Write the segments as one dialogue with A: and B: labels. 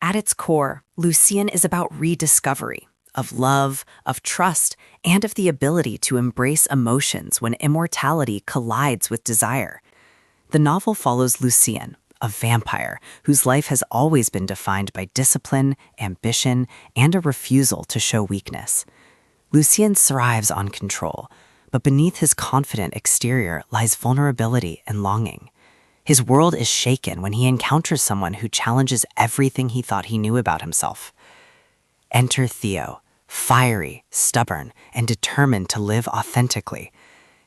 A: At its core, Lucien is about rediscovery of love, of trust, and of the ability to embrace emotions when immortality collides with desire. The novel follows Lucien, a vampire whose life has always been defined by discipline, ambition, and a refusal to show weakness. Lucien thrives on control, but beneath his confident exterior lies vulnerability and longing. His world is shaken when he encounters someone who challenges everything he thought he knew about himself. Enter Theo, fiery, stubborn, and determined to live authentically.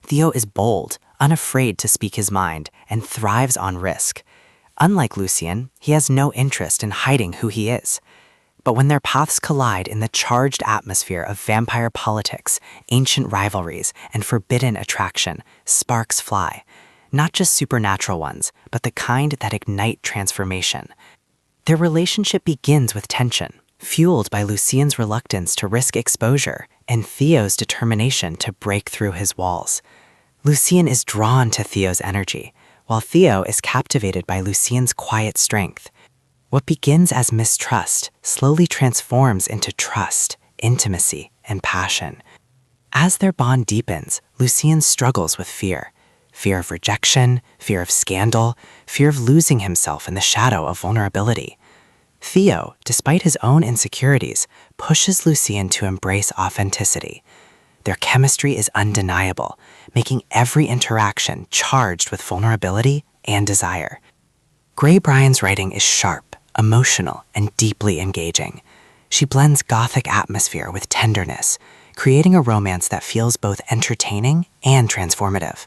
A: Theo is bold, unafraid to speak his mind, and thrives on risk. Unlike Lucien, he has no interest in hiding who he is. But when their paths collide in the charged atmosphere of vampire politics, ancient rivalries, and forbidden attraction, sparks fly. Not just supernatural ones, but the kind that ignite transformation. Their relationship begins with tension, fueled by Lucien's reluctance to risk exposure and Theo's determination to break through his walls. Lucien is drawn to Theo's energy, while Theo is captivated by Lucien's quiet strength. What begins as mistrust slowly transforms into trust, intimacy, and passion. As their bond deepens, Lucien struggles with fear. Fear of rejection, fear of scandal, fear of losing himself in the shadow of vulnerability. Theo, despite his own insecurities, pushes Lucien to embrace authenticity. Their chemistry is undeniable, making every interaction charged with vulnerability and desire. Grae Bryan's writing is sharp, emotional, and deeply engaging. She blends gothic atmosphere with tenderness, creating a romance that feels both entertaining and transformative.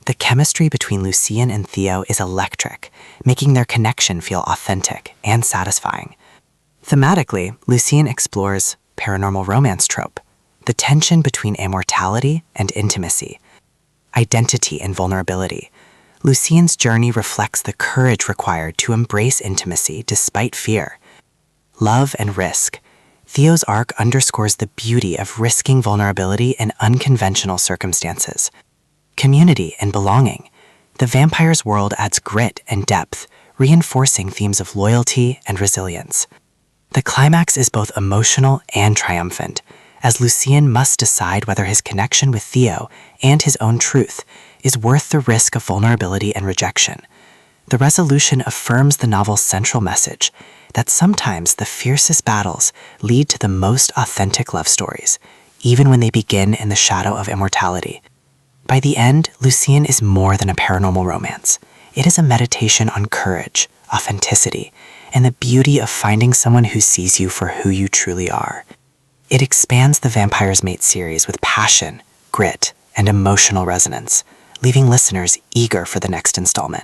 A: The chemistry between Lucien and Theo is electric, making their connection feel authentic and satisfying. Thematically, Lucien explores paranormal romance trope, the tension between immortality and intimacy, identity and vulnerability. Lucien's journey reflects the courage required to embrace intimacy despite fear. Love and risk. Theo's arc underscores the beauty of risking vulnerability in unconventional circumstances. Community and belonging. The vampire's world adds grit and depth, reinforcing themes of loyalty and resilience. The climax is both emotional and triumphant, as Lucien must decide whether his connection with Theo and his own truth is worth the risk of vulnerability and rejection. The resolution affirms the novel's central message that sometimes the fiercest battles lead to the most authentic love stories, even when they begin in the shadow of immortality. By the end, Lucien is more than a paranormal romance. It is a meditation on courage, authenticity, and the beauty of finding someone who sees you for who you truly are. It expands the Vampire's Mate series with passion, grit, and emotional resonance, leaving listeners eager for the next installment.